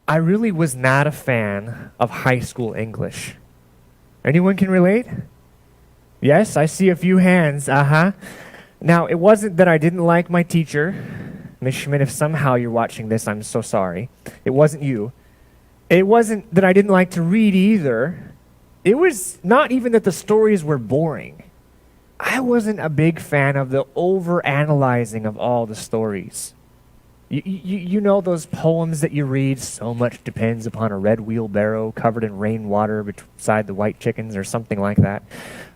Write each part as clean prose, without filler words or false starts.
I really was not a fan of high school English. Anyone can relate? Yes, I see a few hands. Uh-huh. Now, it wasn't that I didn't like my teacher. Miss Schmidt, if somehow you're watching this, I'm so sorry. It wasn't you. It wasn't that I didn't like to read either. It was not even that the stories were boring. I wasn't a big fan of the over-analyzing of all the stories. You know those poems that you read, so much depends upon a red wheelbarrow covered in rainwater beside the white chickens or something like that.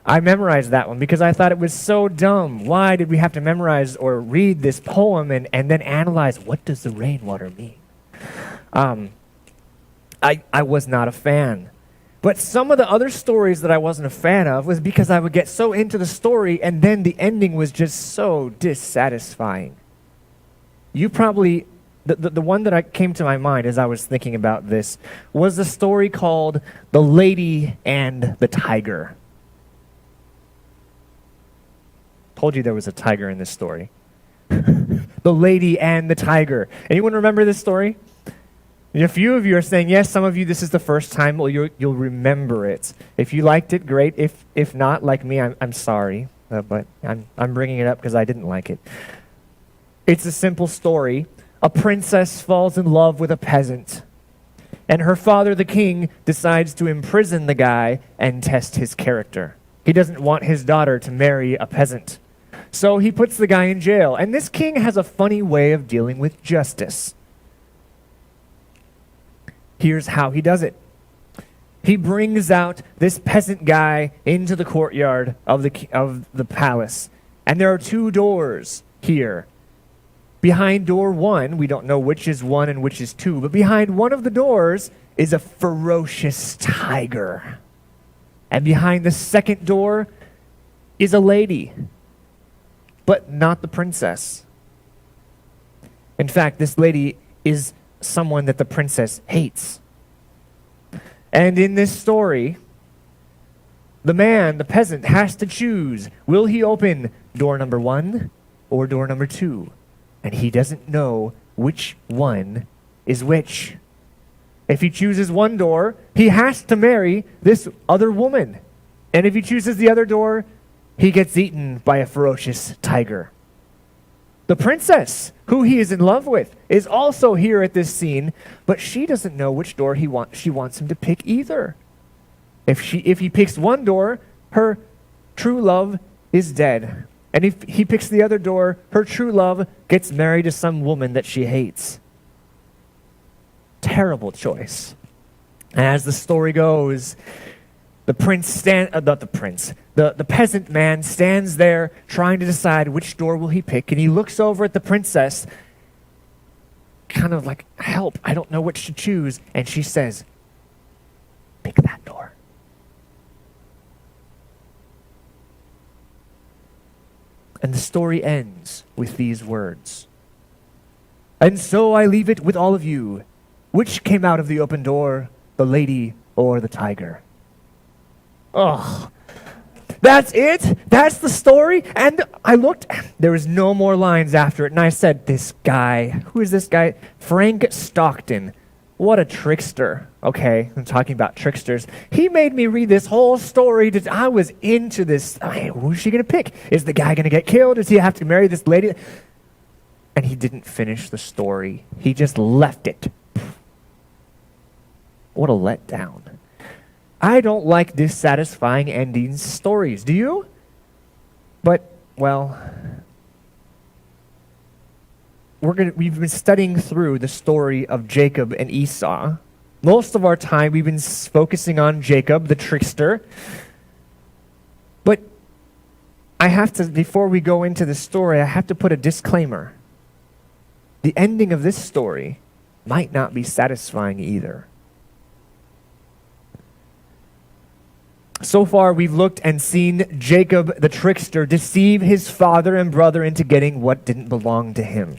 I memorized that one because I thought it was so dumb. Why did we have to memorize or read this poem and then analyze what does the rainwater mean? I was not a fan. But some of the other stories that I wasn't a fan of was because I would get so into the story and then the ending was just so dissatisfying. You probably, the one that came to my mind as I was thinking about this was the story called The Lady and the Tiger. Told you there was a tiger in this story. The Lady and the Tiger. Anyone remember this story? A few of you are saying yes. Some of you, this is the first time. Well, you'll remember it. If you liked it, great. If not, like me, I'm sorry, but I'm bringing it up because I didn't like it. It's a simple story. A princess falls in love with a peasant, and her father, the king, decides to imprison the guy and test his character. He doesn't want his daughter to marry a peasant, so he puts the guy in jail. And this king has a funny way of dealing with justice. Here's how he does it. He brings out this peasant guy into the courtyard of the palace. And there are two doors here. Behind door one, we don't know which is one and which is two, but behind one of the doors is a ferocious tiger. And behind the second door is a lady, but not the princess. In fact, this lady is someone that the princess hates. And in this story, the man, the peasant, has to choose. Will he open door number 1 or door number 2? And he doesn't know which one is which. If he chooses one door, he has to marry this other woman. And if he chooses the other door, he gets eaten by a ferocious tiger. The princess, who he is in love with, is also here at this scene, but she doesn't know which door she wants him to pick either. If he picks one door, her true love is dead. And if he picks the other door, her true love gets married to some woman that she hates. Terrible choice. And as the story goes, the peasant man stands there trying to decide which door will he pick, and he looks over at the princess, kind of like, help, I don't know which to choose. And she says, pick that door. And the story ends with these words. And so I leave it with all of you. Which came out of the open door, the lady or the tiger? Oh, that's it? That's the story? And I looked, there was no more lines after it, and I said, this guy, who is this guy? Frank Stockton. What a trickster. Okay, I'm talking about tricksters. He made me read this whole story. I was into this. Who's she going to pick? Is the guy going to get killed? Does he have to marry this lady? And he didn't finish the story. He just left it. What a letdown. I don't like dissatisfying endings stories. Do you? But, well, we've been studying through the story of Jacob and Esau. Most of our time we've been focusing on Jacob, the trickster. But I have to, before we go into the story, I have to put a disclaimer. The ending of this story might not be satisfying either. So far, we've looked and seen Jacob, the trickster, deceive his father and brother into getting what didn't belong to him.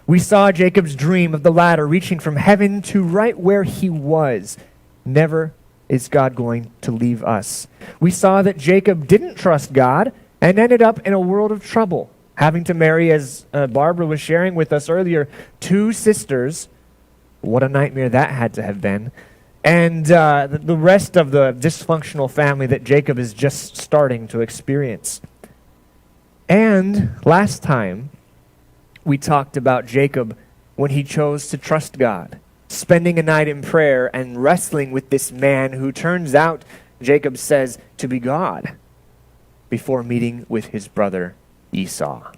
We saw Jacob's dream of the ladder reaching from heaven to right where he was. Never is God going to leave us. We saw that Jacob didn't trust God and ended up in a world of trouble, having to marry, as Barbara was sharing with us earlier, 2 sisters What a nightmare that had to have been. And the rest of the dysfunctional family that Jacob is just starting to experience. And last time, we talked about Jacob when he chose to trust God, spending a night in prayer and wrestling with this man who turns out, Jacob says, to be God, before meeting with his brother Esau.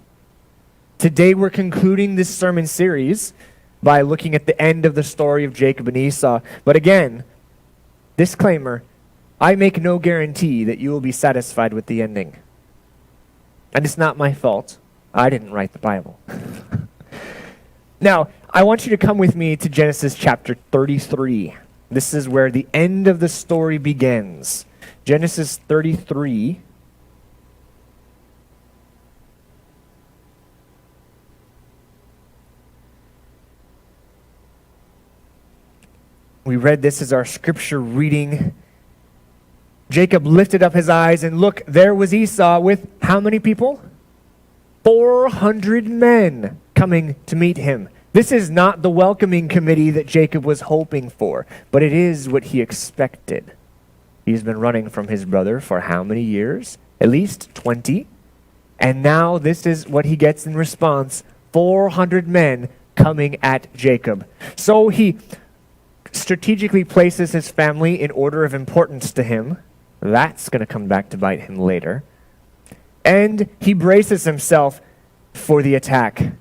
Today we're concluding this sermon series by looking at the end of the story of Jacob and Esau. But again, disclaimer, I make no guarantee that you will be satisfied with the ending. And it's not my fault. I didn't write the Bible. Now, I want you to come with me to Genesis chapter 33. This is where the end of the story begins. Genesis 33. We read this as our scripture reading. Jacob lifted up his eyes, and look, there was Esau with how many people? 400 men coming to meet him. This is not the welcoming committee that Jacob was hoping for, but it is what he expected. He's been running from his brother for how many years? At least 20. And now this is what he gets in response. 400 men coming at Jacob. So he strategically places his family in order of importance to him. That's going to come back to bite him later. And he braces himself for the attack.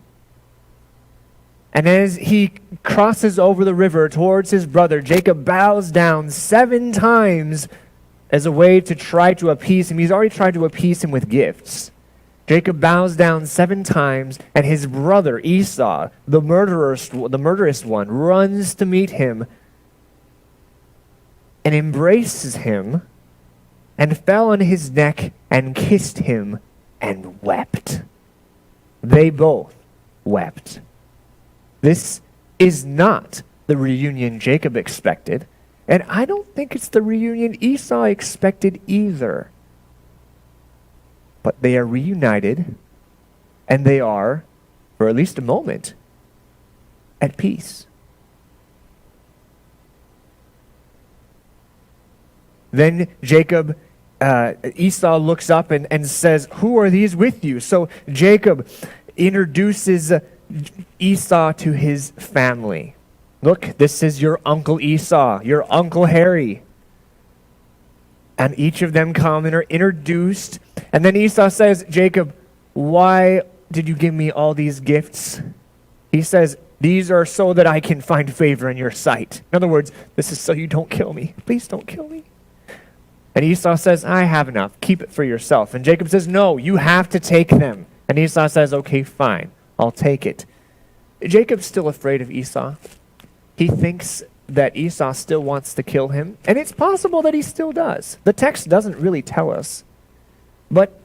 And as he crosses over the river towards his brother, Jacob bows down 7 times as a way to try to appease him. He's already tried to appease him with gifts. Jacob bows down 7 times, and his brother Esau, the murderous one, runs to meet him and embraces him and fell on his neck and kissed him and wept. They both wept. This is not the reunion Jacob expected, and I don't think it's the reunion Esau expected either. But they are reunited, and they are, for at least a moment, at peace. Then Esau looks up and says, "Who are these with you?" So Jacob introduces Esau to his family. Look, this is your uncle Esau, your uncle Harry. And each of them come and are introduced. And then Esau says, "Jacob, why did you give me all these gifts?" He says, "These are so that I can find favor in your sight." In other words, this is so you don't kill me. Please don't kill me. And Esau says, "I have enough. Keep it for yourself." And Jacob says, "No, you have to take them." And Esau says, "Okay, fine. I'll take it." Jacob's still afraid of Esau. He thinks that Esau still wants to kill him. And it's possible that he still does. The text doesn't really tell us. But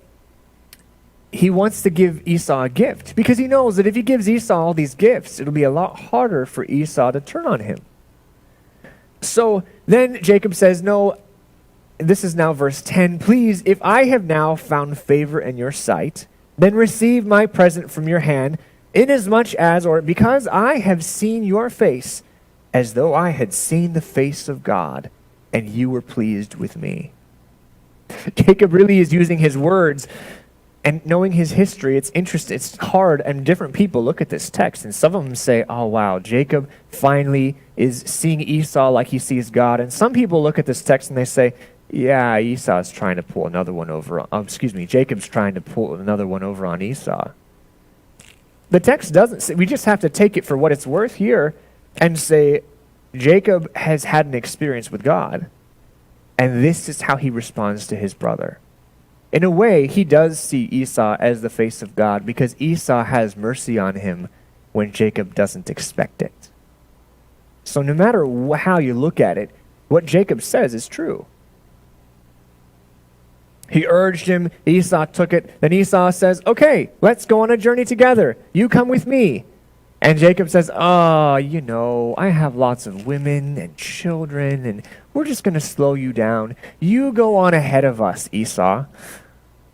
he wants to give Esau a gift because he knows that if he gives Esau all these gifts, it'll be a lot harder for Esau to turn on him. So then Jacob says, "No," this is now verse 10, "Please, if I have now found favor in your sight, then receive my present from your hand, inasmuch as, or because I have seen your face, as though I had seen the face of God, and you were pleased with me." Jacob really is using his words, and knowing his history, it's interesting, it's hard, and different people look at this text, and some of them say, "Oh wow, Jacob finally is seeing Esau like he sees God." And some people look at this text and they say, "Yeah, Esau's trying to pull another one over Jacob's trying to pull another one over on Esau." The text doesn't say, we just have to take it for what it's worth here and say, Jacob has had an experience with God, and this is how he responds to his brother. In a way, he does see Esau as the face of God because Esau has mercy on him when Jacob doesn't expect it. So no matter how you look at it, what Jacob says is true. He urged him, Esau took it. Then Esau says, "Okay, let's go on a journey together. You come with me." And Jacob says, "Oh, I have lots of women and children, and we're just going to slow you down. You go on ahead of us, Esau."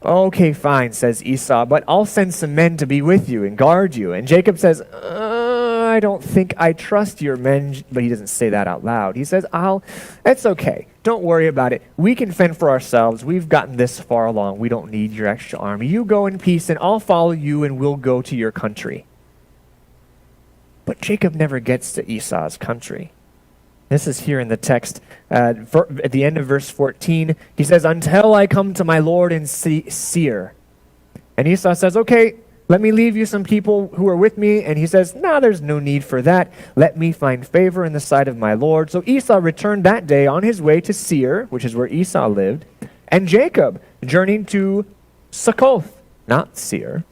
"Okay, fine," says Esau, "but I'll send some men to be with you and guard you." And Jacob says, I don't think I trust your men. But he doesn't say that out loud. He says, it's okay. Don't worry about it. We can fend for ourselves. We've gotten this far along. We don't need your extra army. You go in peace, and I'll follow you, and we'll go to your country. But Jacob never gets to Esau's country. This is here in the text. At the end of verse 14, he says, until I come to my Lord in Seir. And Esau says, okay, let me leave you some people who are with me. And he says, no, there's no need for that. Let me find favor in the sight of my Lord. So Esau returned that day on his way to Seir, which is where Esau lived. And Jacob journeyed to Succoth, not Seir,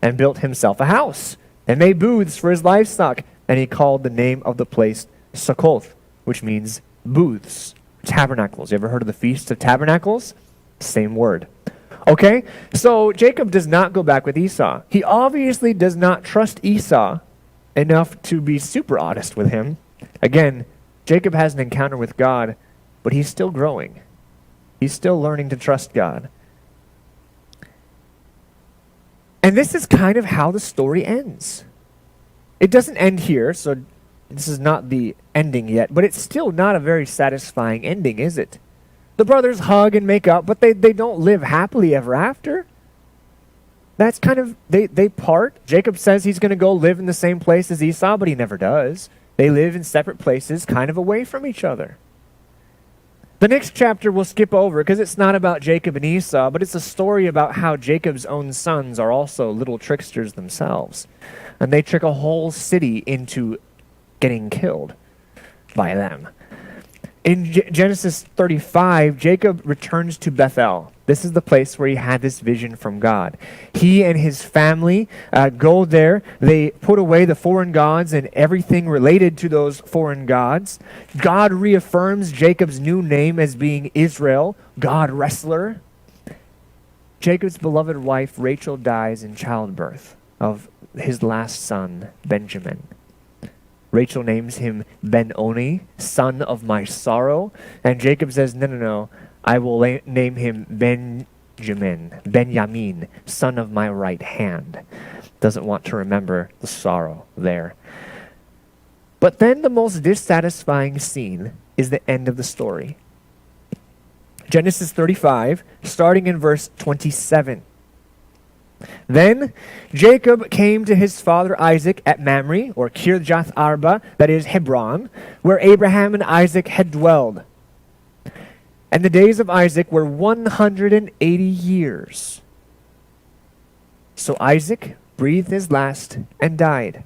and built himself a house and made booths for his livestock. And he called the name of the place Succoth, which means booths, tabernacles. You ever heard of the Feast of Tabernacles? Same word. Okay, so Jacob does not go back with Esau. He obviously does not trust Esau enough to be super honest with him. Again, Jacob has an encounter with God, but he's still growing. He's still learning to trust God. And this is kind of how the story ends. It doesn't end here, so this is not the ending yet, but it's still not a very satisfying ending, is it? The brothers hug and make up, but they don't live happily ever after. That's kind of, they part. Jacob says he's going to go live in the same place as Esau, but he never does. They live in separate places, kind of away from each other. The next chapter we'll skip over because it's not about Jacob and Esau, but it's a story about how Jacob's own sons are also little tricksters themselves. And they trick a whole city into getting killed by them. In Genesis 35, Jacob returns to Bethel. This is the place where he had this vision from God. He and his family go there. They put away the foreign gods and everything related to those foreign gods. God reaffirms Jacob's new name as being Israel, God wrestler. Jacob's beloved wife Rachel dies in childbirth of his last son, Benjamin. Rachel names him Ben-Oni, son of my sorrow. And Jacob says, no, I will name him Benjamin, son of my right hand. Doesn't want to remember the sorrow there. But then the most dissatisfying scene is the end of the story. Genesis 35, starting in verse 27. Then Jacob came to his father Isaac at Mamre, or Kirjath Arba, that is Hebron, where Abraham and Isaac had dwelled. And the days of Isaac were 180 years. So Isaac breathed his last and died,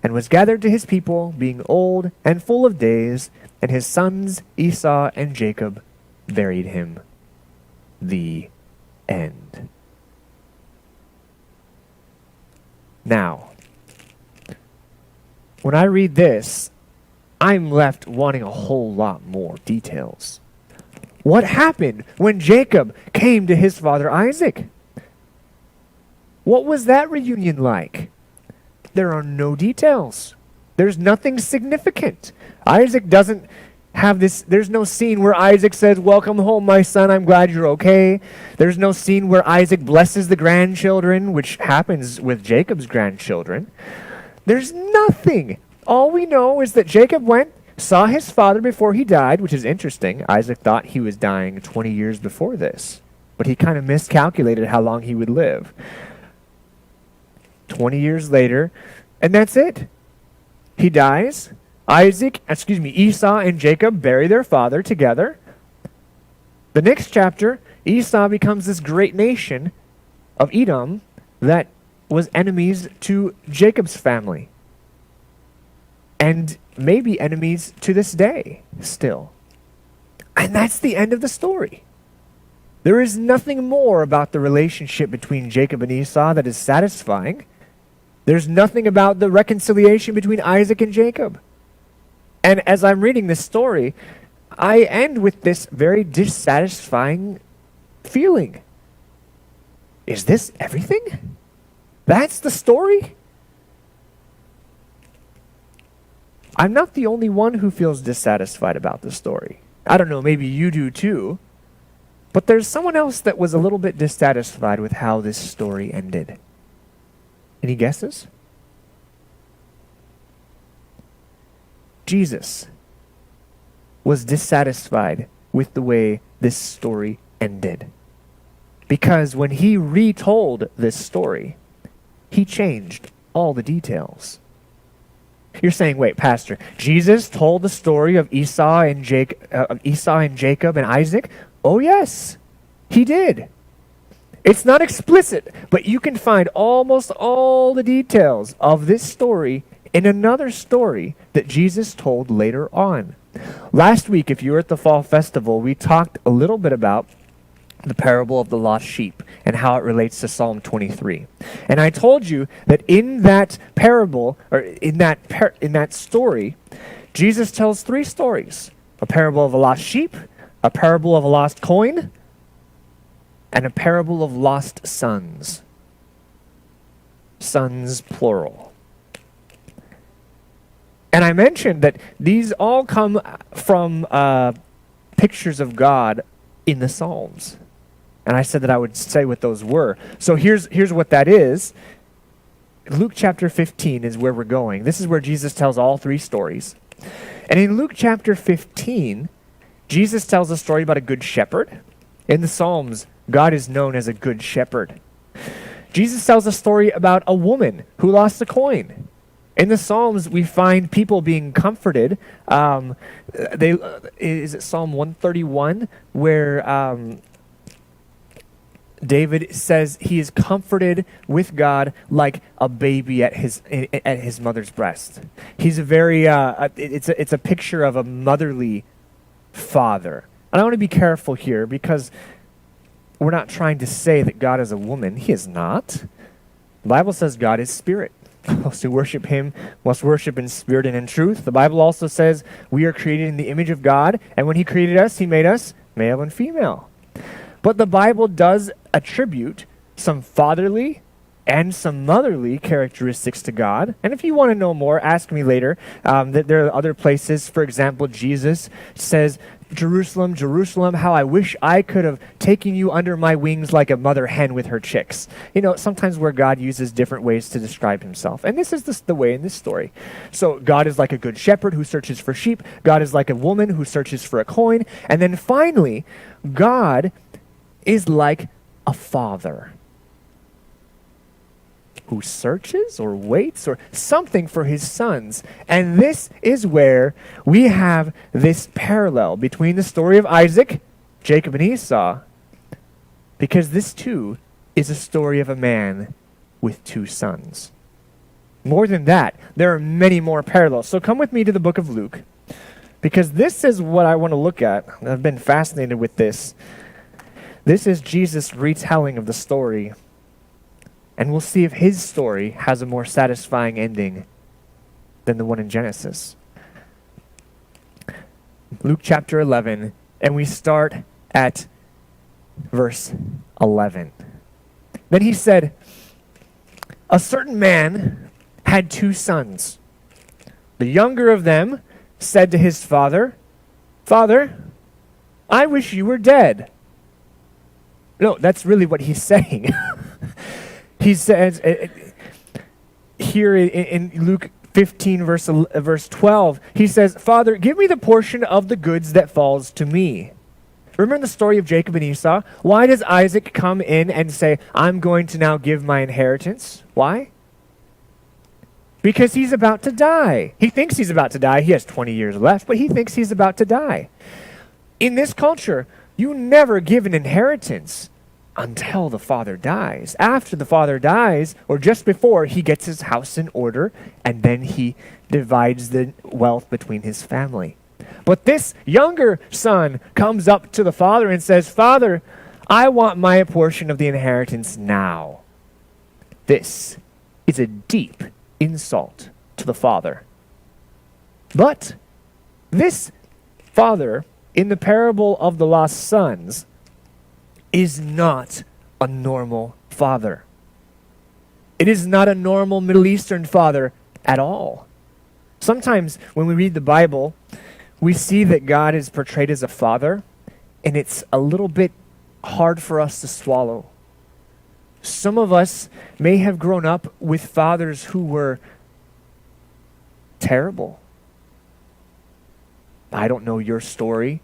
and was gathered to his people, being old and full of days, and his sons Esau and Jacob buried him. The end. Now, when I read this, I'm left wanting a whole lot more details. What happened when Jacob came to his father Isaac? What was that reunion like? There are no details. There's nothing significant. Isaac doesn't have this, there's no scene where Isaac says, welcome home, my son, I'm glad you're okay. There's no scene where Isaac blesses the grandchildren, which happens with Jacob's grandchildren. There's nothing. All we know is that Jacob went, saw his father before he died, which is interesting. Isaac thought he was dying 20 years before this, but he kind of miscalculated how long he would live. 20 years later, and that's it. He dies. Esau and Jacob bury their father together. The next chapter, Esau becomes this great nation of Edom that was enemies to Jacob's family. And maybe enemies to this day still. And that's the end of the story. There is nothing more about the relationship between Jacob and Esau that is satisfying. There's nothing about the reconciliation between Isaac and Jacob. And as I'm reading this story, I end with this very dissatisfying feeling. Is this everything? That's the story? I'm not the only one who feels dissatisfied about the story. I don't know, maybe you do too. But there's someone else that was a little bit dissatisfied with how this story ended. Any guesses? Jesus was dissatisfied with the way this story ended. Because when he retold this story, he changed all the details. You're saying, wait, Pastor, Jesus told the story of Esau and Jacob and Isaac? Oh yes, he did. It's not explicit, but you can find almost all the details of this story in another story that Jesus told later on. Last week, if you were at the Fall Festival, we talked a little bit about the parable of the lost sheep and how it relates to Psalm 23. And I told you that in that parable, or in that story, Jesus tells three stories: a parable of a lost sheep, a parable of a lost coin, and a parable of lost sons. Sons, plural. And I mentioned that these all come from pictures of God in the Psalms. And I said that I would say what those were. So here's what that is. Luke chapter 15 is where we're going. This is where Jesus tells all three stories. And in Luke chapter 15, Jesus tells a story about a good shepherd. In the Psalms, God is known as a good shepherd. Jesus tells a story about a woman who lost a coin. In the Psalms, we find people being comforted. Is it Psalm 131 where David says he is comforted with God like a baby at his mother's breast. He's a very it's a picture of a motherly father. And I want to be careful here because we're not trying to say that God is a woman. He is not. The Bible says God is spirit. Those who worship him must worship in spirit and in truth. The Bible also says we are created in the image of God, and when he created us, he made us male and female. But the Bible does attribute some fatherly and some motherly characteristics to God. And if you want to know more, ask me later. That there are other places. For example, Jesus says, Jerusalem, Jerusalem, how I wish I could have taken you under my wings like a mother hen with her chicks. You know, sometimes where God uses different ways to describe himself. And this is the way in this story. So God is like a good shepherd who searches for sheep. God is like a woman who searches for a coin. And then finally, God is like a father who searches or waits or something for his sons. And this is where we have this parallel between the story of Isaac, Jacob, and Esau, because this too is a story of a man with two sons. More than that, there are many more parallels. So come with me to the book of Luke, because this is what I want to look at. I've been fascinated with this. This is Jesus' retelling of the story. And we'll see if his story has a more satisfying ending than the one in Genesis. Luke chapter 11, and we start at verse 11. Then he said, a certain man had two sons. The younger of them said to his father, Father, I wish you were dead. No, that's really what he's saying. He says here in Luke 15, verse 12, he says, Father, give me the portion of the goods that falls to me. Remember the story of Jacob and Esau? Why does Isaac come in and say, I'm going to now give my inheritance? Why? Because he's about to die. He thinks he's about to die. He has 20 years left, but he thinks he's about to die. In this culture, you never give an inheritance until the father dies. After the father dies, or just before, he gets his house in order, and then he divides the wealth between his family. But this younger son comes up to the father and says, Father, I want my portion of the inheritance now. This is a deep insult to the father. But this father, in the parable of the lost sons, is not a normal father. It is not a normal Middle Eastern father at all. Sometimes when we read the Bible, we see that God is portrayed as a father, and it's a little bit hard for us to swallow. Some of us may have grown up with fathers who were terrible. I don't know your story,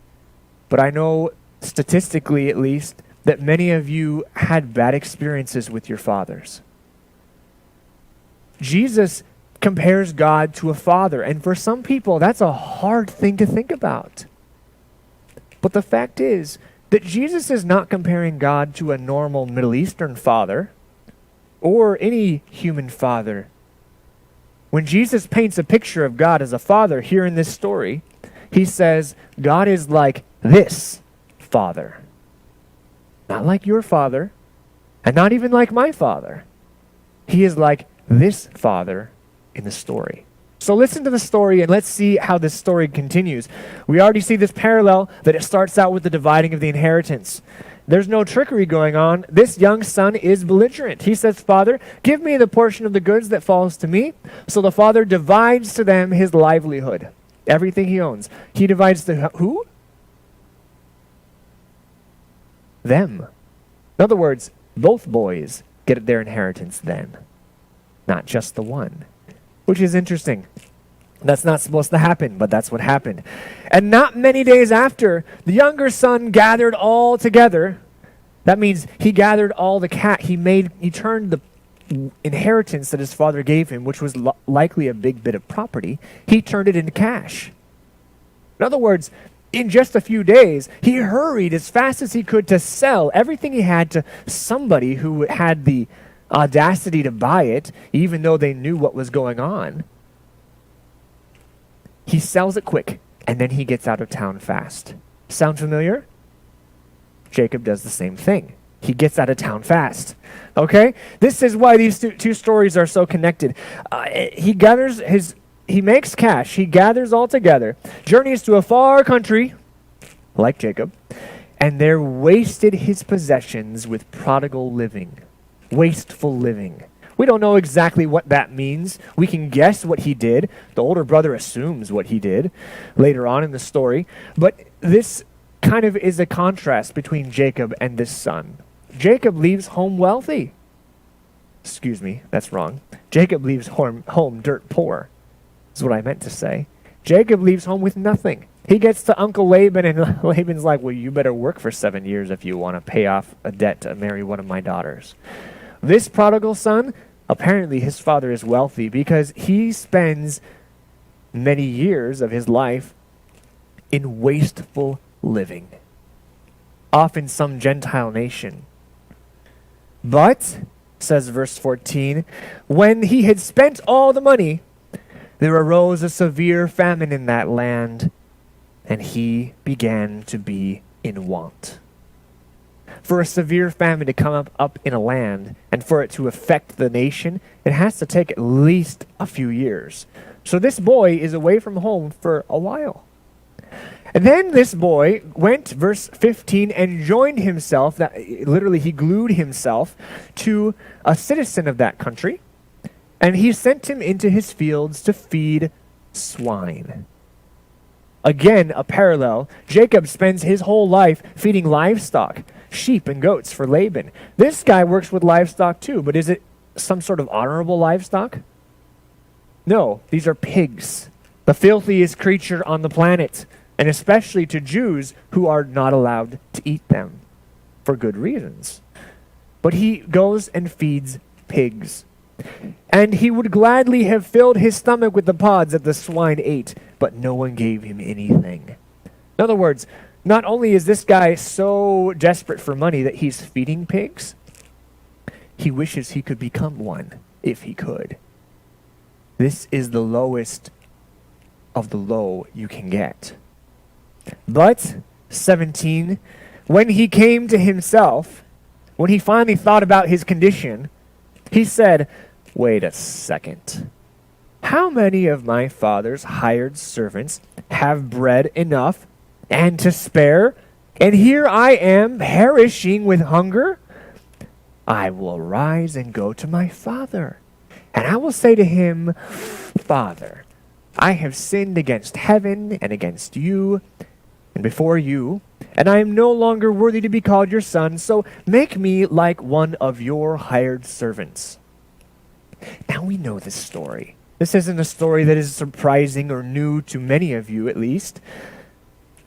but I know, statistically at least, that many of you had bad experiences with your fathers. Jesus compares God to a father, and for some people, that's a hard thing to think about. But the fact is that Jesus is not comparing God to a normal Middle Eastern father or any human father. When Jesus paints a picture of God as a father here in this story, he says, God is like this father. Not like your father, and not even like my father. He is like this father in the story. So listen to the story and let's see how this story continues. We already see this parallel that it starts out with the dividing of the inheritance. There's no trickery going on. This young son is belligerent. He says, Father, give me the portion of the goods that falls to me. So the father divides to them his livelihood, everything he owns. He divides to who? Them. In other words, both boys get their inheritance then, not just the one, which is interesting. That's not supposed to happen, but that's what happened. And not many days after, the younger son gathered all together. That means he gathered all the he turned the inheritance that his father gave him, which was likely a big bit of property, he turned it into cash. In other words, in just a few days, he hurried as fast as he could to sell everything he had to somebody who had the audacity to buy it, even though they knew what was going on. He sells it quick, and then he gets out of town fast. Sound familiar? Jacob does the same thing. He gets out of town fast. Okay? This is why these two stories are so connected. He makes cash. He gathers all together, journeys to a far country, like Jacob, and there wasted his possessions with prodigal living, wasteful living. We don't know exactly what that means. We can guess what he did. The older brother assumes what he did later on in the story. But this kind of is a contrast between Jacob and this son. Jacob leaves home wealthy. Excuse me, that's wrong. Jacob leaves home dirt poor, is what I meant to say. Jacob leaves home with nothing. He gets to Uncle Laban, and Laban's like, well, you better work for 7 years if you want to pay off a debt to marry one of my daughters. This prodigal son, apparently his father is wealthy because he spends many years of his life in wasteful living, off in some Gentile nation. But, says verse 14, when he had spent all the money, there arose a severe famine in that land, and he began to be in want. For a severe famine to come up in a land and for it to affect the nation, it has to take at least a few years. So this boy is away from home for a while. And then this boy went, verse 15, and joined himself, literally he glued himself to a citizen of that country, and he sent him into his fields to feed swine. Again, a parallel. Jacob spends his whole life feeding livestock, sheep and goats for Laban. This guy works with livestock too, but is it some sort of honorable livestock? No, these are pigs, the filthiest creature on the planet, and especially to Jews who are not allowed to eat them for good reasons. But he goes and feeds pigs. And he would gladly have filled his stomach with the pods that the swine ate, but no one gave him anything. In other words, not only is this guy so desperate for money that he's feeding pigs, he wishes he could become one, if he could. This is the lowest of the low you can get. But, 17, when he came to himself, when he finally thought about his condition, he said, wait a second. How many of my father's hired servants have bread enough and to spare, and here I am perishing with hunger? I will arise and go to my father, and I will say to him, Father, I have sinned against heaven and against you and before you, and I am no longer worthy to be called your son, so make me like one of your hired servants. Now we know this story. This isn't a story that is surprising or new to many of you, at least.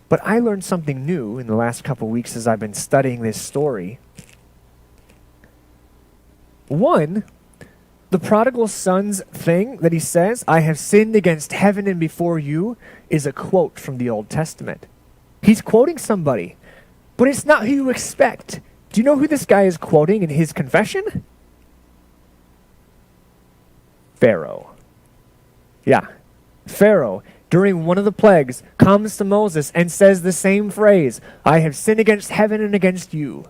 But I learned something new in the last couple weeks as I've been studying this story. One, the prodigal son's thing that he says, "I have sinned against heaven and before you," is a quote from the Old Testament. He's quoting somebody, but it's not who you expect. Do you know who this guy is quoting in his confession? Pharaoh. Yeah, Pharaoh, during one of the plagues, comes to Moses and says the same phrase, "I have sinned against heaven and against you."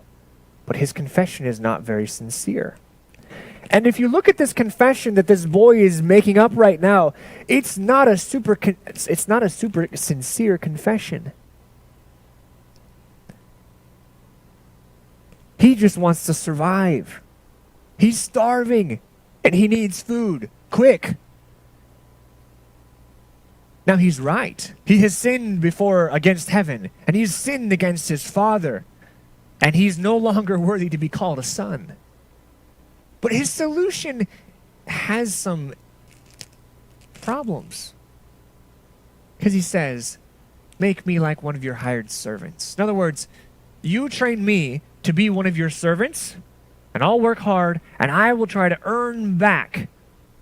But his confession is not very sincere. And if you look at this confession that this boy is making up right now, it's not a super sincere confession. He just wants to survive. He's starving and he needs food. Quick. Now he's right. He has sinned before against heaven, and he's sinned against his father, and he's no longer worthy to be called a son. But his solution has some problems. Because he says, "Make me like one of your hired servants." In other words, you train me to be one of your servants, and I'll work hard, and I will try to earn back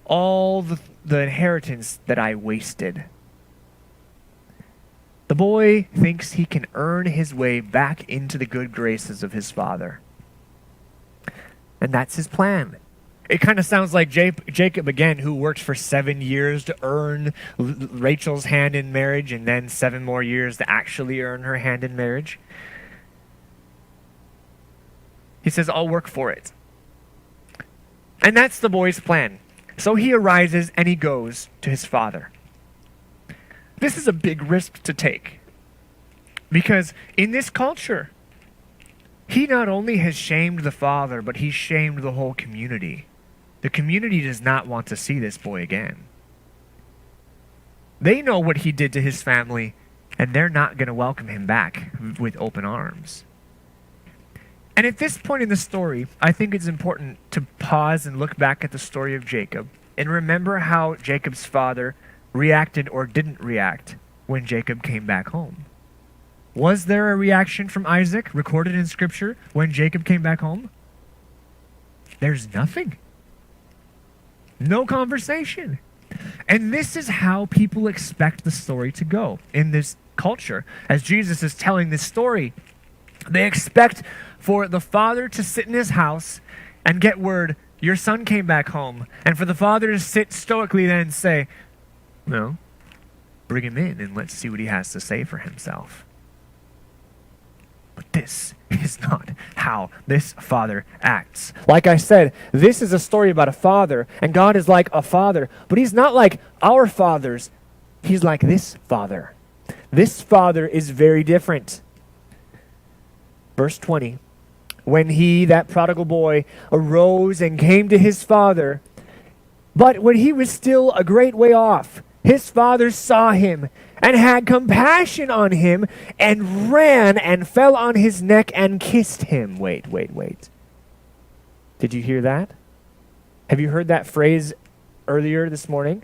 all the inheritance that I wasted. The boy thinks he can earn his way back into the good graces of his father. And that's his plan. It kind of sounds like Jacob again, who worked for 7 years to earn Rachel's hand in marriage, and then 7 more years to actually earn her hand in marriage. He says, "I'll work for it." And that's the boy's plan. So he arises and he goes to his father. This is a big risk to take, because in this culture, he not only has shamed the father, but he's shamed the whole community. The community does not want to see this boy again. They know what he did to his family, and they're not going to welcome him back with open arms. And at this point in the story, I think it's important to pause and look back at the story of Jacob and remember how Jacob's father reacted or didn't react when Jacob came back home. Was there a reaction from Isaac recorded in Scripture when Jacob came back home? There's nothing. No conversation. And this is how people expect the story to go in this culture. As Jesus is telling this story, they expect for the father to sit in his house and get word, "Your son came back home," and for the father to sit stoically then and say, "No, bring him in and let's see what he has to say for himself." But this is not how this father acts. Like I said, this is a story about a father, and God is like a father, but he's not like our fathers. He's like this father. This father is very different. Verse 20, when he, that prodigal boy, arose and came to his father, but when he was still a great way off, his father saw him and had compassion on him and ran and fell on his neck and kissed him. Wait. Did you hear that? Have you heard that phrase earlier this morning?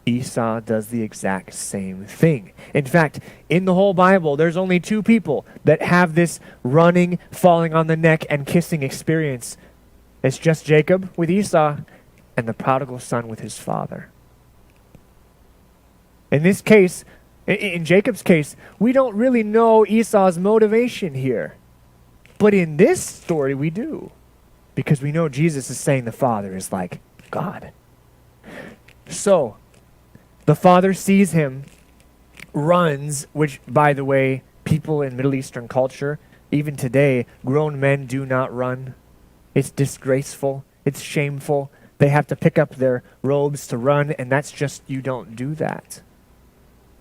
Esau does the exact same thing. In fact, in the whole Bible, there's only 2 people that have this running, falling on the neck, and kissing experience. It's just Jacob with Esau and the prodigal son with his father. In this case, in Jacob's case, we don't really know Esau's motivation here. But in this story, we do. Because we know Jesus is saying the Father is like God. So, the father sees him, runs, which, by the way, people in Middle Eastern culture, even today, grown men do not run. It's disgraceful. It's shameful. They have to pick up their robes to run, and that's just, you don't do that.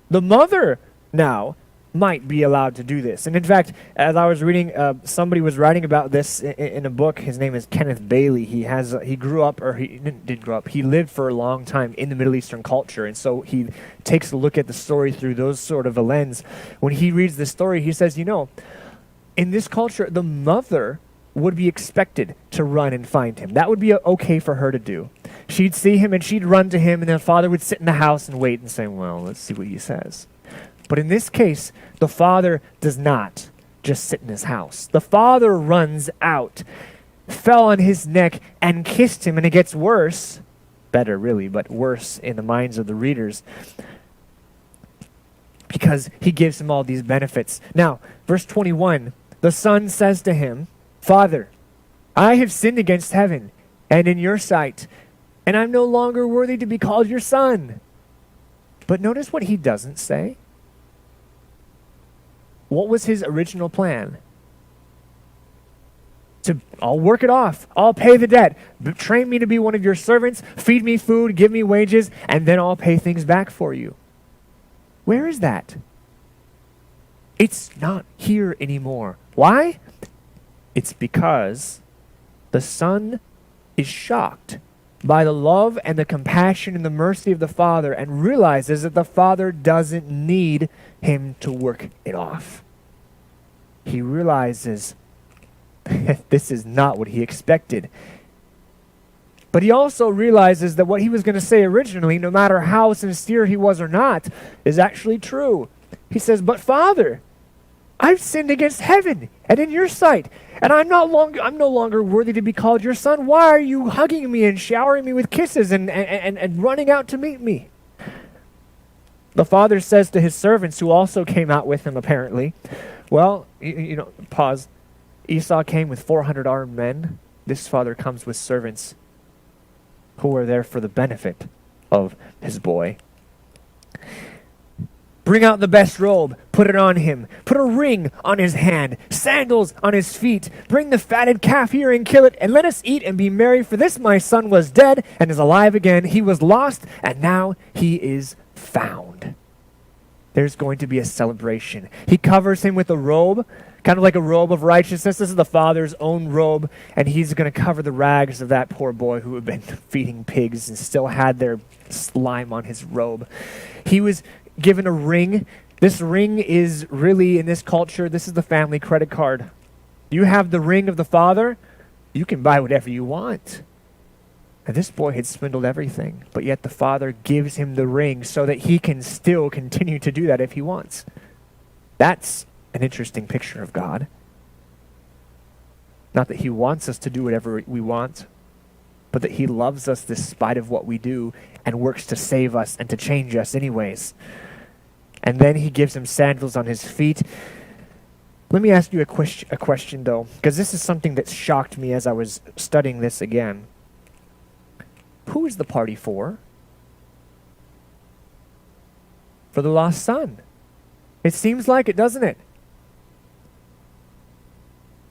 The mother now might be allowed to do this. And in fact, as I was reading, somebody was writing about this in a book. His name is Kenneth Bailey. He grew up, or he didn't grow up. He lived for a long time in the Middle Eastern culture, and so he takes a look at the story through those sort of a lens. When he reads the story, he says, in this culture, the mother would be expected to run and find him. That would be okay for her to do. she'd see him and she'd run to him, and the father would sit in the house and wait and say, well, let's see what he says. But in this case, the father does not just sit in his house. The father runs out, fell on his neck, and kissed him, and it gets worse. Better, really, but worse in the minds of the readers, because he gives him all these benefits. Now, verse 21, the son says to him, Father, I have sinned against heaven and in your sight, and I'm no longer worthy to be called your son. But notice what he doesn't say. What was his original plan? I'll work it off. I'll pay the debt. Train me to be one of your servants. Feed me food. Give me wages. And then I'll pay things back for you. Where is that? It's not here anymore. Why? It's because the son is shocked by the love and the compassion and the mercy of the father, and realizes that the father doesn't need him to work it off. He realizes this is not what he expected. But he also realizes that what he was going to say originally, no matter how sincere he was or not, is actually true. He says, but Father, I've sinned against heaven and in your sight, and I'm no longer worthy to be called your son. Why are you hugging me and showering me with kisses and running out to meet me? The father says to his servants, who also came out with him apparently, well, pause. Esau came with 400 armed men. This father comes with servants who are there for the benefit of his boy. Bring out the best robe, put it on him. Put a ring on his hand, sandals on his feet. Bring the fatted calf here and kill it, and let us eat and be merry. For this my son was dead and is alive again. He was lost, and now he is found. There's going to be a celebration. He covers him with a robe, kind of like a robe of righteousness. This is the father's own robe, and he's going to cover the rags of that poor boy who had been feeding pigs and still had their slime on his robe. He was given a ring. This ring is really, in this culture, this is the family credit card. You have the ring of the father, you can buy whatever you want. And this boy had swindled everything, but yet the father gives him the ring so that he can still continue to do that if he wants. That's an interesting picture of God. Not that he wants us to do whatever we want, but that he loves us despite of what we do and works to save us and to change us anyways. And then he gives him sandals on his feet. Let me ask you a question though, because this is something that shocked me as I was studying this again. Who is the party for? For the lost son. It seems like it, doesn't it?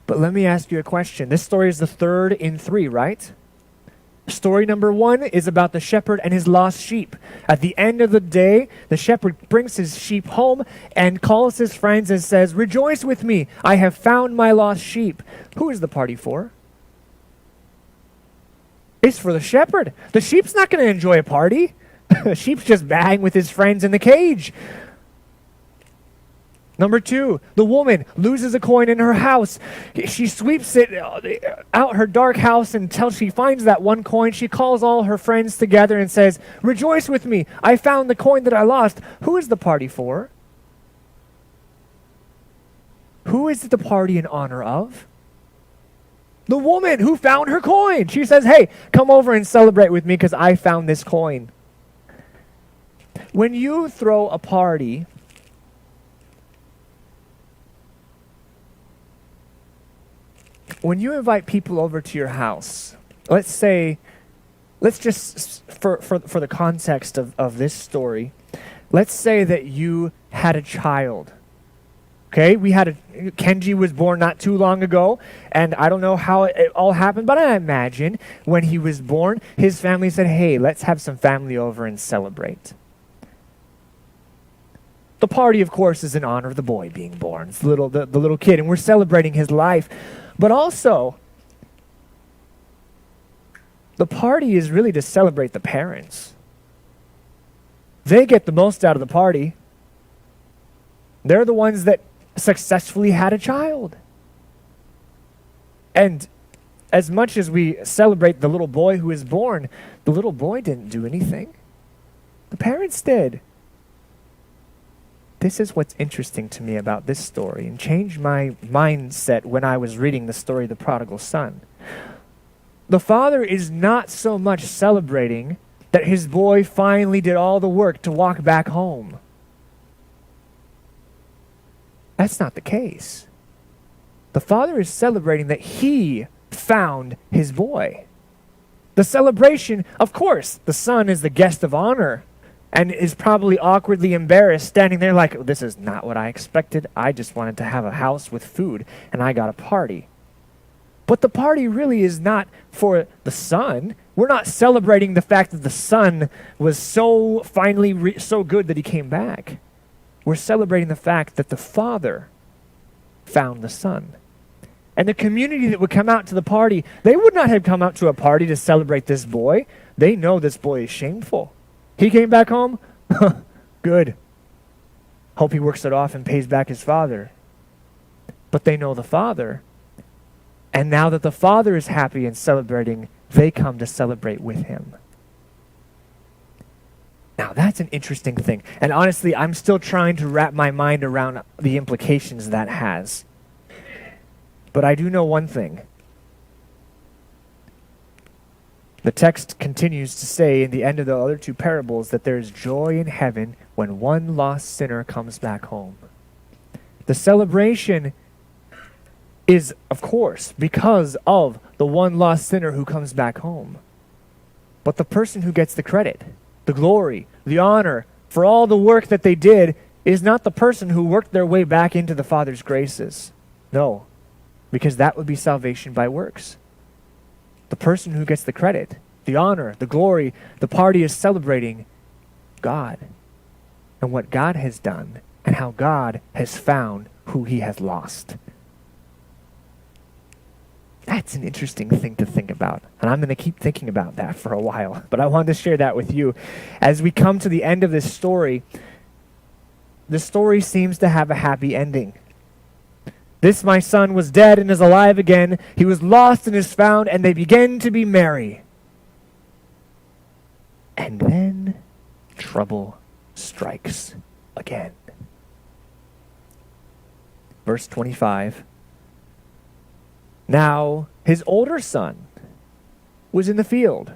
But let me ask you a question. This story is the third in 3, right? Story number 1 is about the shepherd and his lost sheep. At the end of the day, the shepherd brings his sheep home and calls his friends and says, "Rejoice with me, I have found my lost sheep." Who is the party for? It's for the shepherd. The sheep's not going to enjoy a party. The sheep's just bang with his friends in the cage. Number 2, the woman loses a coin in her house. She sweeps it out her dark house until she finds that one coin. She calls all her friends together and says, "Rejoice with me, I found the coin that I lost." Who is the party for? Who is the party in honor of? The woman who found her coin. She says, "Hey, come over and celebrate with me because I found this coin." When you throw a party, when you invite people over to your house, let's just, for the context of this story, let's say that you had a child. Okay, Kenji was born not too long ago, and I don't know how it all happened, but I imagine when he was born, his family said, "Hey, let's have some family over and celebrate." The party, of course, is in honor of the boy being born. It's the little kid, and we're celebrating his life. But also, the party is really to celebrate the parents. They get the most out of the party. They're the ones that successfully had a child. And as much as we celebrate the little boy who is born, the little boy didn't do anything. The parents did. This is what's interesting to me about this story and changed my mindset when I was reading the story of the prodigal son. The father is not so much celebrating that his boy finally did all the work to walk back home. That's not the case. The father is celebrating that he found his boy. The celebration, of course, the son is the guest of honor and is probably awkwardly embarrassed, standing there like, this is not what I expected. I just wanted to have a house with food, and I got a party. But the party really is not for the son. We're not celebrating the fact that the son was so finally so good that he came back. We're celebrating the fact that the father found the son. And the community that would come out to the party, they would not have come out to a party to celebrate this boy. They know this boy is shameful. He came back home? Good. Hope he works it off and pays back his father. But they know the father. And now that the father is happy and celebrating, they come to celebrate with him. Now that's an interesting thing. And honestly, I'm still trying to wrap my mind around the implications that has. But I do know one thing. The text continues to say in the end of the other two parables that there is joy in heaven when one lost sinner comes back home. The celebration is, of course, because of the one lost sinner who comes back home. But the person who gets the credit, the glory, the honor for all the work that they did is not the person who worked their way back into the Father's graces. No, because that would be salvation by works. The person who gets the credit, the honor, the glory, the party is celebrating God and what God has done and how God has found who he has lost. That's an interesting thing to think about. And I'm going to keep thinking about that for a while. But I wanted to share that with you. As we come to the end of this story, the story seems to have a happy ending. This my son was dead and is alive again. He was lost and is found, and they began to be merry. And then trouble strikes again. Verse 25. Now his older son was in the field.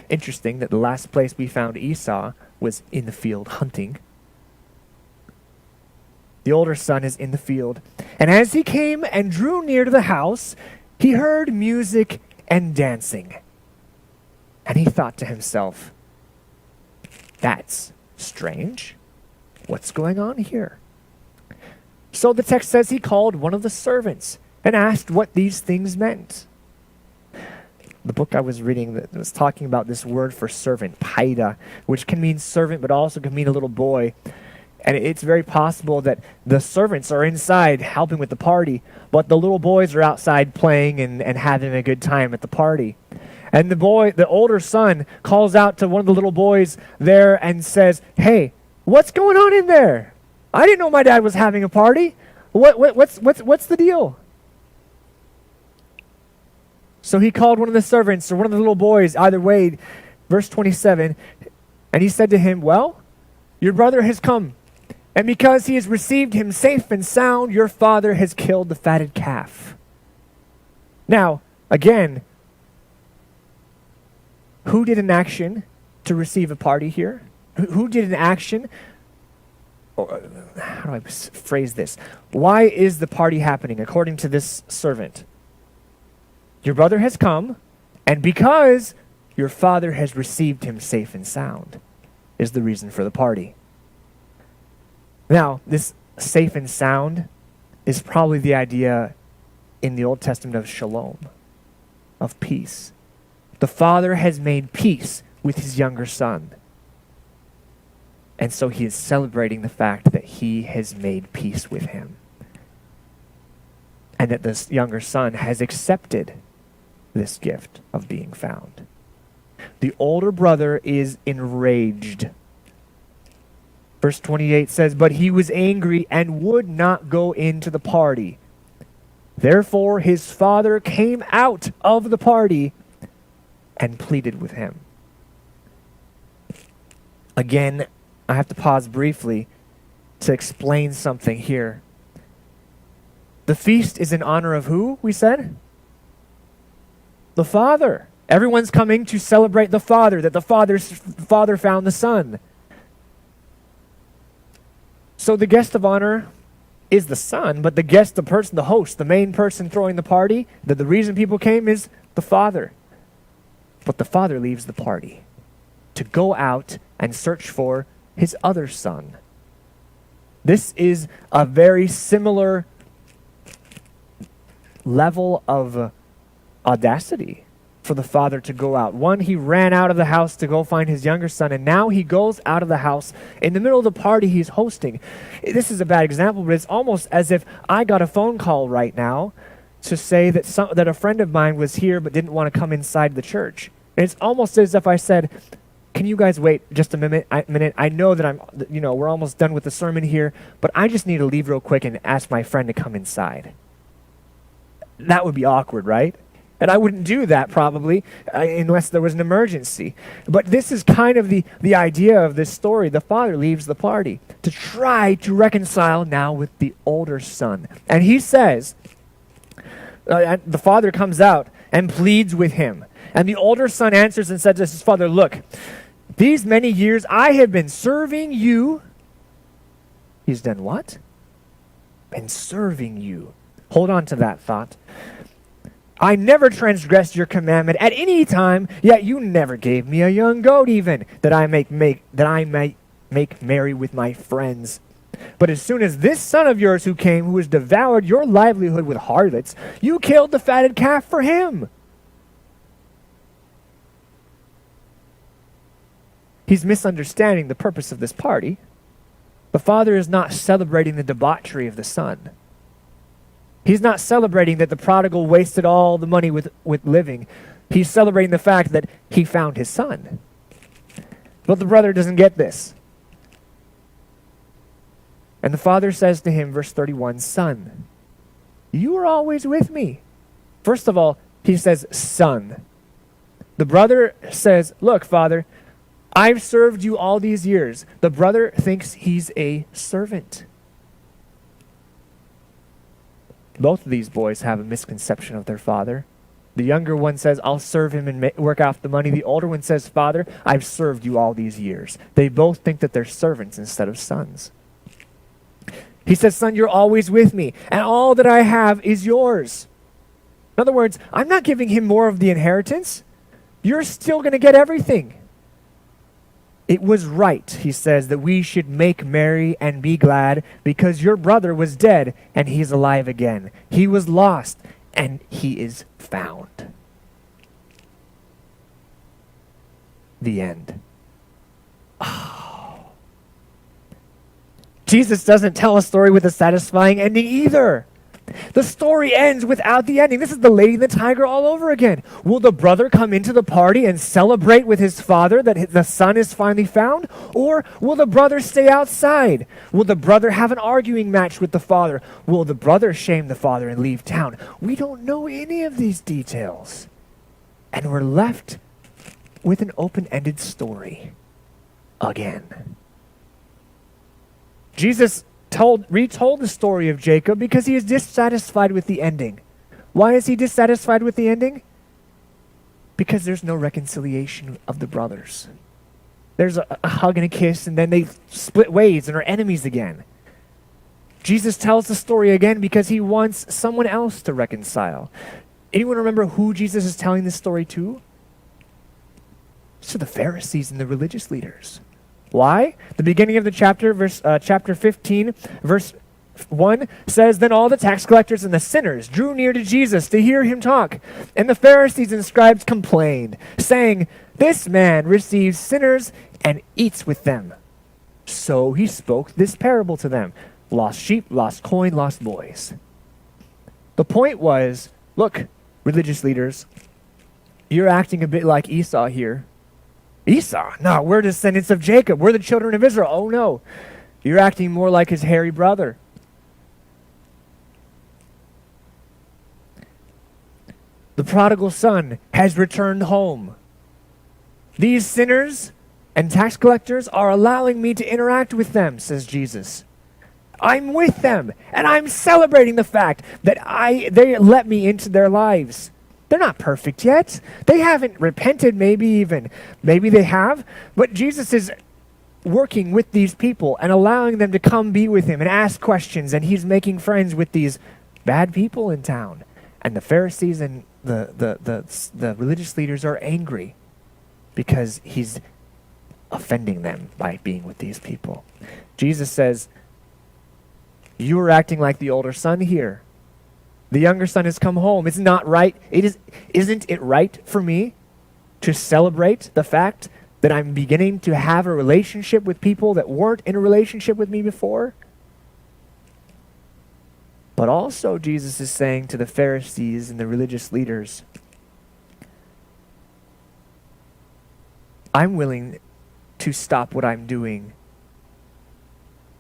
Interesting that the last place we found Esau was in the field hunting. The older son is in the field. And as he came and drew near to the house, he heard music and dancing. And he thought to himself, that's strange. What's going on here? So the text says he called one of the servants and asked what these things meant. The book I was reading that was talking about this word for servant, paida, which can mean servant but also can mean a little boy. And it's very possible that the servants are inside helping with the party, but the little boys are outside playing and having a good time at the party. And the older son calls out to one of the little boys there and says, hey, what's going on in there? I didn't know my dad was having a party. What's the deal? So he called one of the servants or one of the little boys, either way, verse 27, and he said to him, well, your brother has come. And because he has received him safe and sound, your father has killed the fatted calf. Now, again, who did an action to receive a party here? Who did an action? Or, how do I phrase this? Why is the party happening according to this servant? Your brother has come, and because your father has received him safe and sound is the reason for the party. Now, this safe and sound is probably the idea in the Old Testament of shalom, of peace. The father has made peace with his younger son. And so he is celebrating the fact that he has made peace with him. And that this younger son has accepted this gift of being found. The older brother is enraged. Verse 28 says, but he was angry and would not go into the party. Therefore his father came out of the party and pleaded with him. Again, I have to pause briefly to explain something here. The feast is in honor of who, we said? The Father. Everyone's coming to celebrate the Father, that the Father found the Son. So the guest of honor is the Son, but the guest, the person, the host, the main person throwing the party, the reason people came is the Father. But the Father leaves the party to go out and search for his other son. This is a very similar level of audacity for the father to go out. One, he ran out of the house to go find his younger son, and now he goes out of the house in the middle of the party he's hosting. This is a bad example, but it's almost as if I got a phone call right now to say that a friend of mine was here but didn't want to come inside the church. And it's almost as if I said, can you guys wait just a minute? I know that we're almost done with the sermon here, but I just need to leave real quick and ask my friend to come inside. That would be awkward, right? And I wouldn't do that probably unless there was an emergency. But this is kind of the idea of this story. The father leaves the party to try to reconcile now with the older son. And he says, the father comes out and pleads with him. And the older son answers and says to his father, look, these many years I have been serving you. He's done what? Been serving you. Hold on to that thought. I never transgressed your commandment at any time, yet you never gave me a young goat even, that I might make merry with my friends. But as soon as this son of yours who came, who has devoured your livelihood with harlots, you killed the fatted calf for him. He's misunderstanding the purpose of this party. The father is not celebrating the debauchery of the son. He's not celebrating that the prodigal wasted all the money with living. He's celebrating the fact that he found his son. But the brother doesn't get this. And the father says to him, verse 31, son, you are always with me. First of all, he says, son. The brother says, look, father, I've served you all these years. The brother thinks he's a servant. Both of these boys have a misconception of their father. The younger one says, I'll serve him and work off the money. The older one says, Father, I've served you all these years. They both think that they're servants instead of sons. He says, son, you're always with me, and all that I have is yours. In other words, I'm not giving him more of the inheritance. You're still going to get everything. It was right, he says, that we should make merry and be glad because your brother was dead and he is alive again. He was lost and he is found. The end. Oh. Jesus doesn't tell a story with a satisfying ending either. The story ends without the ending. This is the Lady and the Tiger all over again. Will the brother come into the party and celebrate with his father that the son is finally found? Or will the brother stay outside? Will the brother have an arguing match with the father? Will the brother shame the father and leave town? We don't know any of these details. And we're left with an open-ended story again. Jesus retold the story of Jacob because he is dissatisfied with the ending. Why is he dissatisfied with the ending? Because there's no reconciliation of the brothers. There's a hug and a kiss, and then they split ways and are enemies again. Jesus tells the story again because he wants someone else to reconcile. Anyone remember who Jesus is telling this story to? It's to the Pharisees and the religious leaders. Why? The beginning of the chapter, chapter 15, verse 1 says, then all the tax collectors and the sinners drew near to Jesus to hear him talk. And the Pharisees and scribes complained, saying, this man receives sinners and eats with them. So he spoke this parable to them. Lost sheep, lost coin, lost boys. The point was, look, religious leaders, you're acting a bit like Esau here. Esau? No, we're descendants of Jacob. We're the children of Israel. Oh no, you're acting more like his hairy brother. The prodigal son has returned home. These sinners and tax collectors are allowing me to interact with them, says Jesus. I'm with them, and I'm celebrating the fact that they let me into their lives. They're not perfect yet. They haven't repented, maybe they have, but Jesus is working with these people and allowing them to come be with him and ask questions, and he's making friends with these bad people in town. And the Pharisees and the religious leaders are angry because he's offending them by being with these people. Jesus says, you are acting like the older son here. The younger son has come home. It's not right. Isn't it right for me to celebrate the fact that I'm beginning to have a relationship with people that weren't in a relationship with me before? But also Jesus is saying to the Pharisees and the religious leaders, I'm willing to stop what I'm doing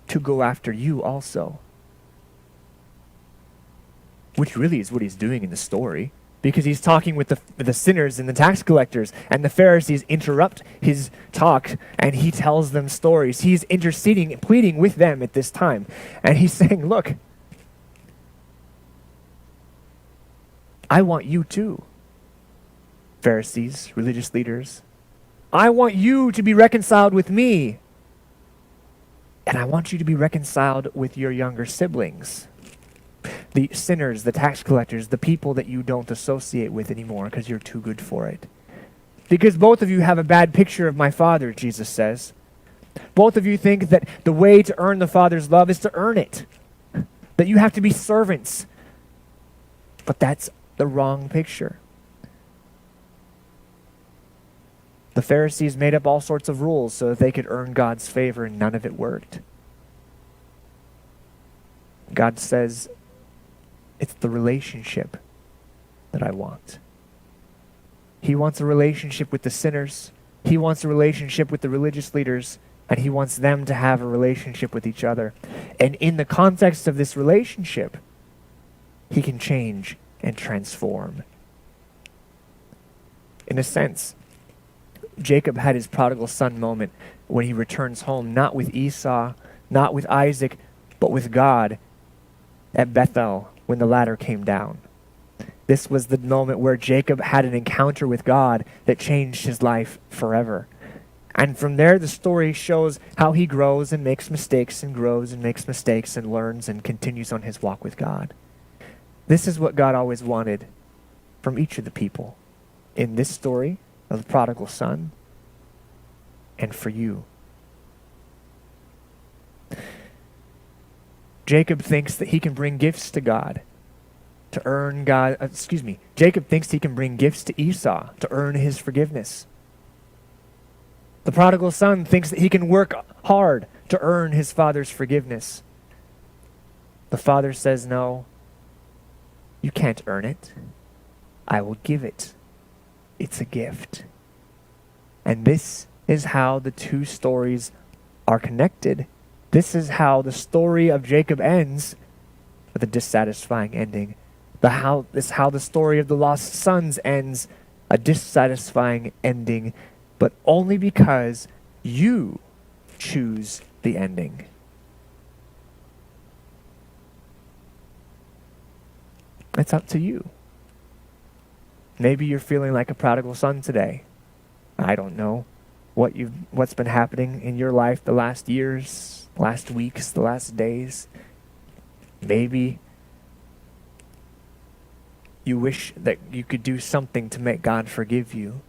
to go after you also. Which really is what he's doing in the story, because he's talking with the sinners and the tax collectors, and the Pharisees interrupt his talk, and he tells them stories. He's interceding, pleading with them at this time. And he's saying, look, I want you too, Pharisees, religious leaders. I want you to be reconciled with me. And I want you to be reconciled with your younger siblings. The sinners, the tax collectors, the people that you don't associate with anymore because you're too good for it. Because both of you have a bad picture of my Father, Jesus says. Both of you think that the way to earn the Father's love is to earn it. That you have to be servants. But that's the wrong picture. The Pharisees made up all sorts of rules so that they could earn God's favor, and none of it worked. God says, it's the relationship that I want. He wants a relationship with the sinners. He wants a relationship with the religious leaders. And he wants them to have a relationship with each other. And in the context of this relationship, he can change and transform. In a sense, Jacob had his prodigal son moment when he returns home, not with Esau, not with Isaac, but with God at Bethel when the ladder came down. This was the moment where Jacob had an encounter with God that changed his life forever. And from there, the story shows how he grows and makes mistakes and grows and makes mistakes and learns and continues on his walk with God. This is what God always wanted from each of the people in this story of the prodigal son and for you. Jacob thinks that he can bring gifts to God to earn Jacob thinks he can bring gifts to Esau to earn his forgiveness. The prodigal son thinks that he can work hard to earn his father's forgiveness. The father says, no, you can't earn it. I will give it. It's a gift. And this is how the two stories are connected. This is how the story of Jacob ends with a dissatisfying ending. This is how the story of the lost sons ends, a dissatisfying ending, but only because you choose the ending. It's up to you. Maybe you're feeling like a prodigal son today. I don't know what's been happening in your life the last years, last weeks, the last days. Maybe you wish that you could do something to make God forgive you.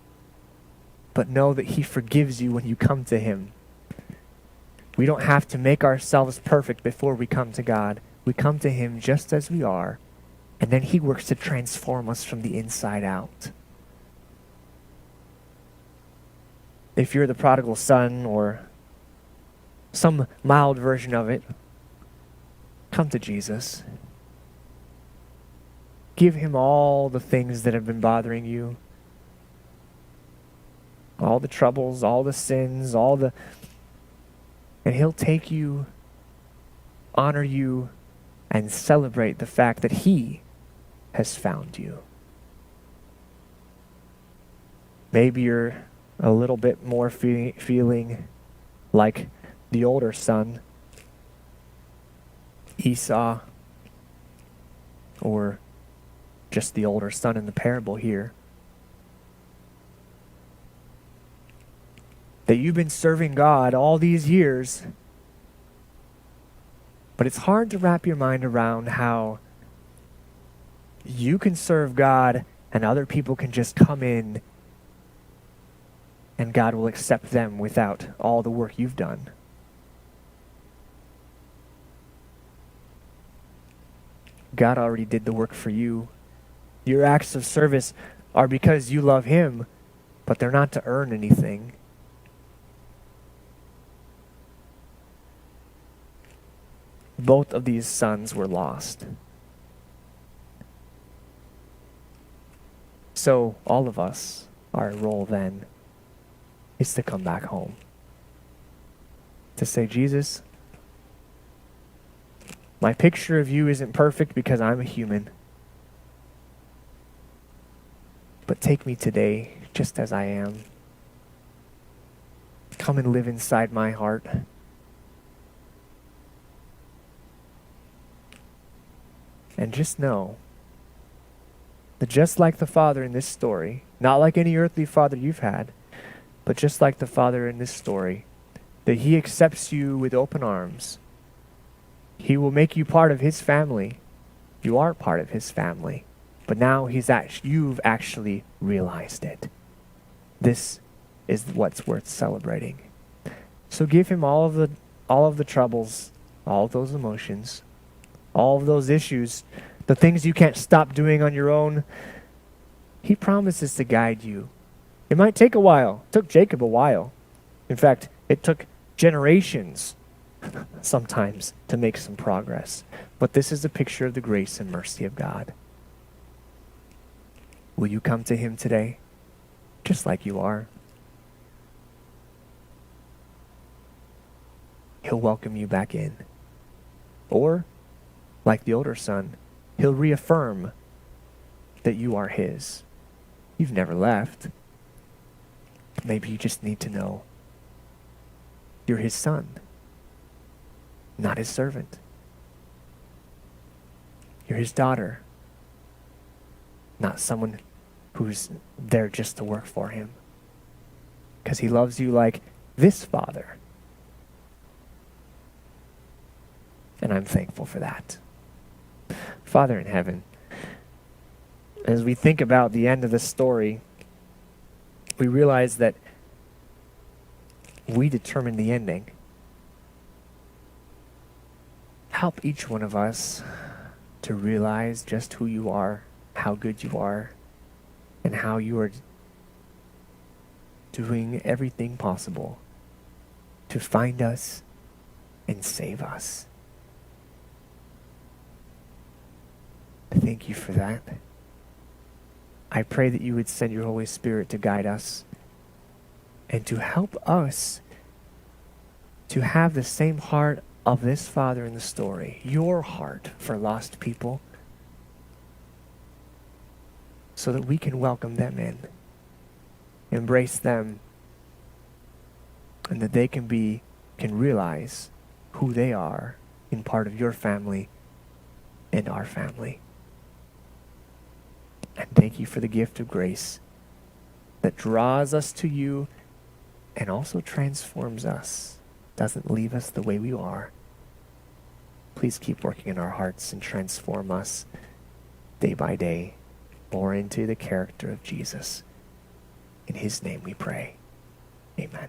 But know that he forgives you when you come to him. We don't have to make ourselves perfect before we come to God. We come to him just as we are, and then he works to transform us from the inside out. If you're the prodigal son or some mild version of it, come to Jesus. Give him all the things that have been bothering you. All the troubles, all the sins, and he'll take you, honor you, and celebrate the fact that he has found you. Maybe you're a little bit more feeling like the older son, Esau, or just the older son in the parable here. That you've been serving God all these years, but it's hard to wrap your mind around how you can serve God and other people can just come in and God will accept them without all the work you've done. God already did the work for you. Your acts of service are because you love Him, but they're not to earn anything. Both of these sons were lost. So all of us, our role then is to come back home. To say, Jesus, my picture of you isn't perfect because I'm a human. But take me today just as I am. Come and live inside my heart. And just know that just like the Father in this story, not like any earthly father you've had, but just like the Father in this story, that He accepts you with open arms. He will make you part of His family. You are part of His family. But now you've actually realized it. This is what's worth celebrating. So give Him all of the troubles, all of those emotions, all of those issues, the things you can't stop doing on your own. He promises to guide you. It might take a while. It took Jacob a while. In fact, it took generations sometimes to make some progress. But this is a picture of the grace and mercy of God. Will you come to Him today, just like you are? He'll welcome you back in. Or, like the older son, He'll reaffirm that you are His. You've never left. Maybe you just need to know you're His son, not His servant. You're His daughter, not someone who's there just to work for Him. Because He loves you like this Father. And I'm thankful for that. Father in heaven, as we think about the end of the story, we realize that we determine the ending. Help each one of us to realize just who you are, how good you are, and how you are doing everything possible to find us and save us. Thank you for that. I pray that you would send your Holy Spirit to guide us and to help us to have the same heart of this Father in the story, your heart for lost people, so that we can welcome them in, embrace them, and that they can realize who they are in part of your family and our family. And thank you for the gift of grace that draws us to you and also transforms us, doesn't leave us the way we are. Please keep working in our hearts and transform us day by day more into the character of Jesus. In His name we pray. Amen.